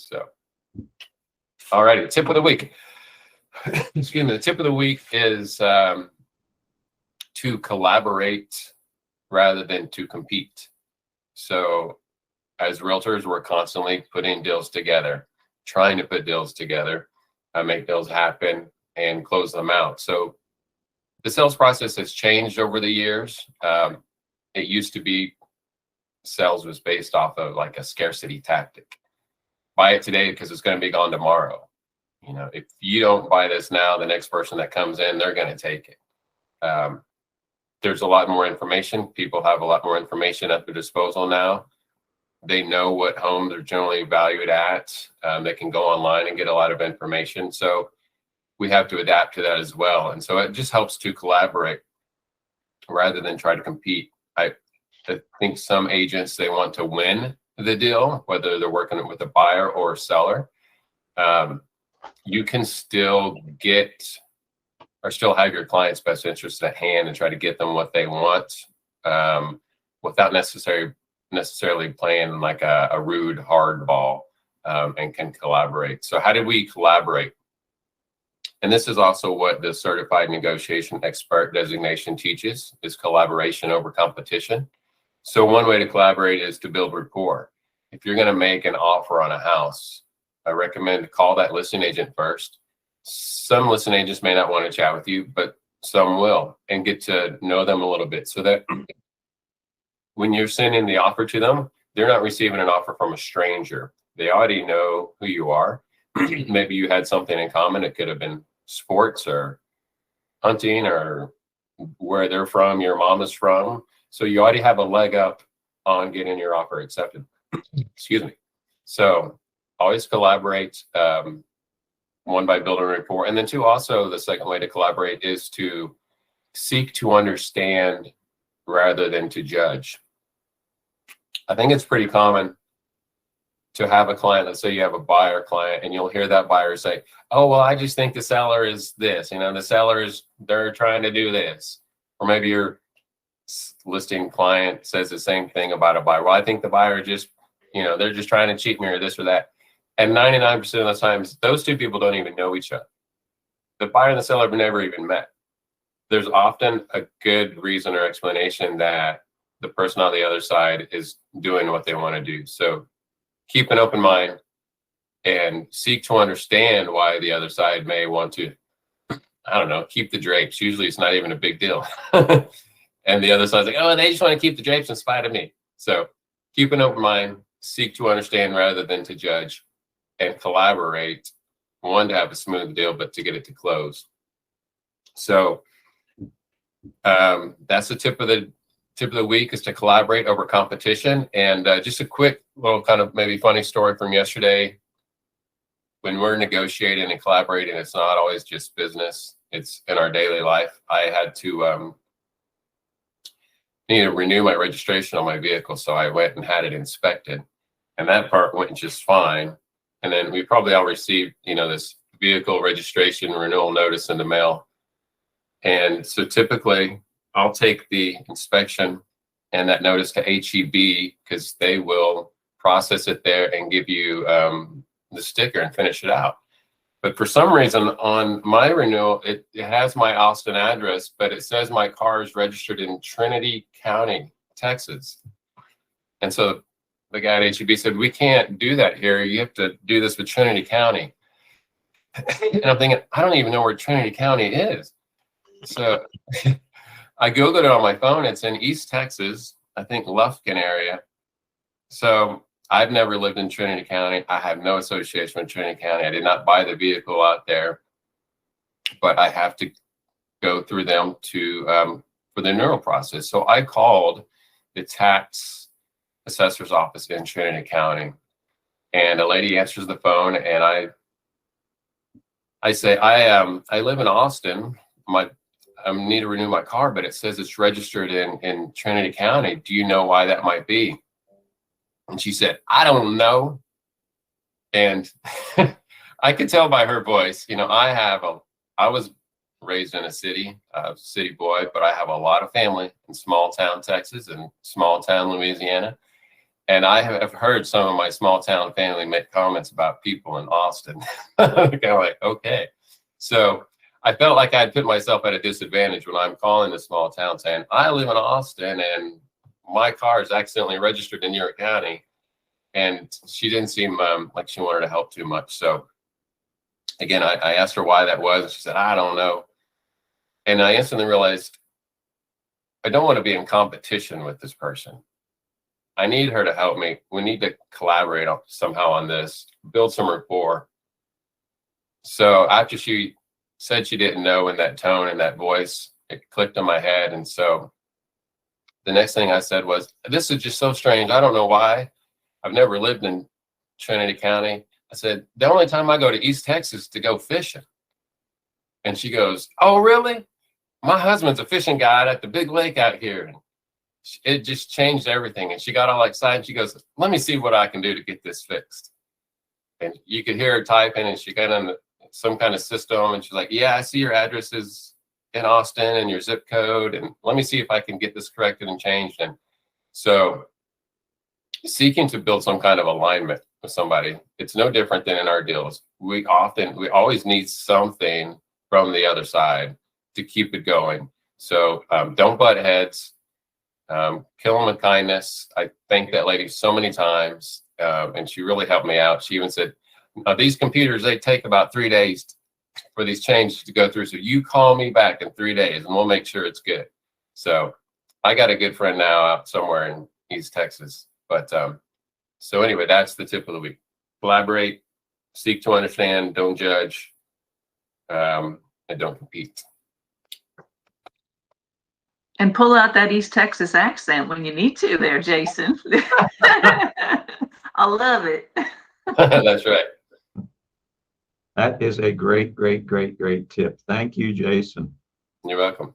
So, all righty, tip of the week. Excuse me. The tip of the week is to collaborate rather than to compete. So as realtors, we're constantly putting deals together, trying to put deals together, make deals happen and close them out. So the sales process has changed over the years. It used to be sales was based off of like a scarcity tactic. Buy it today because it's going to be gone tomorrow. You know, if you don't buy this now, the next person that comes in, they're going to take it. There's a lot more information. People have a lot more information at their disposal now. They know what homes they're generally valued at. They can go online and get a lot of information. So we have to adapt to that as well. And so it just helps to collaborate rather than try to compete. I think some agents, they want to win the deal, whether they're working with a buyer or a seller. You can still get or still have your client's best interest at hand and try to get them what they want without necessarily playing like a rude hard ball, and can collaborate. So how do we collaborate? And this is also what the certified negotiation expert designation teaches, is collaboration over competition. So one way to collaborate is to build rapport. If you're going to make an offer on a house, I recommend call that listing agent first. Some listing agents may not want to chat with you, but some will, and get to know them a little bit so that when you're sending the offer to them, they're not receiving an offer from a stranger. They already know who you are. Maybe you had something in common. It could have been sports or hunting or where they're from, your mom is from. So you already have a leg up on getting your offer accepted. Excuse me. So always collaborate. One, by building rapport. And then two, also the second way to collaborate is to seek to understand rather than to judge. I think it's pretty common to have a client, let's say you have a buyer client, and you'll hear that buyer say, oh, well, I just think the seller is this, you know, the sellers, they're trying to do this. Or maybe your listing client says the same thing about a buyer. Well, I think the buyer just, you know, they're just trying to cheat me or this or that. And 99% of the times, those two people don't even know each other. The buyer and the seller have never even met. There's often a good reason or explanation that the person on the other side is doing what they want to do. So keep an open mind and seek to understand why the other side may want to, I don't know, keep the drapes. Usually it's not even a big deal. And the other side's like, oh, they just want to keep the drapes in spite of me. So keep an open mind, seek to understand rather than to judge, and collaborate, one, to have a smooth deal, but to get it to close. So that's the tip of the week, is to collaborate over competition. And just a quick little kind of maybe funny story from yesterday. When we're negotiating and collaborating, it's not always just business. It's in our daily life. I had to need to renew my registration on my vehicle. So I went and had it inspected, and that part went just fine. And then we probably all received, you know, this vehicle registration renewal notice in the mail. And so typically I'll take the inspection and that notice to HEB, because they will process it there and give you the sticker and finish it out. But for some reason on my renewal, it has my Austin address, but it says my car is registered in Trinity County, Texas. And so the guy at HEB said, we can't do that here. You have to do this with Trinity County. And I'm thinking, I don't even know where Trinity County is. So I Googled it on my phone. It's in East Texas, I think Lufkin area. So I've never lived in Trinity County. I have no association with Trinity County. I did not buy the vehicle out there, but I have to go through them to for the renewal process. So I called the tax assessor's office in Trinity County, and a lady answers the phone, and I say, I live in Austin. I need to renew my car, but it says it's registered in Trinity County. Do you know why that might be? And she said, I don't know. And I could tell by her voice, you know, I was raised in a city boy, but I have a lot of family in small town Texas and small town Louisiana. And I have heard some of my small town family make comments about people in Austin. Kind of like, okay. So I felt like I'd put myself at a disadvantage when I'm calling the small town saying, I live in Austin and my car is accidentally registered in York County. And she didn't seem like she wanted to help too much. So again, I asked her why that was. She said, I don't know. And I instantly realized I don't want to be in competition with this person. I need her to help me. We need to collaborate somehow on this, build some rapport. So after she said she didn't know in that tone and that voice, it clicked in my head. And so the next thing I said was, this is just so strange. I don't know why. I've never lived in Trinity County. I said, the only time I go to East Texas to go fishing. And she goes, oh, really? My husband's a fishing guide at the big lake out here. And it just changed everything. And she got all excited. She goes, let me see what I can do to get this fixed. And you could hear her typing, and she got on some kind of system. And she's like, yeah, I see your address is in Austin and your zip code. And let me see if I can get this corrected and changed. And so seeking to build some kind of alignment with somebody, it's no different than in our deals. We always need something from the other side to keep it going. So don't butt heads. Kill them with kindness. I thank that lady so many times, and she really helped me out. She even said, these computers, they take about 3 days for these changes to go through. So you call me back in 3 days and we'll make sure it's good. So I got a good friend now out somewhere in East Texas. But so anyway, that's the tip of the week. Collaborate, seek to understand, don't judge, and don't compete. And pull out that East Texas accent when you need to there, Jason. I love it. That's right. That is a great, great, great, great tip. Thank you, Jason. You're welcome.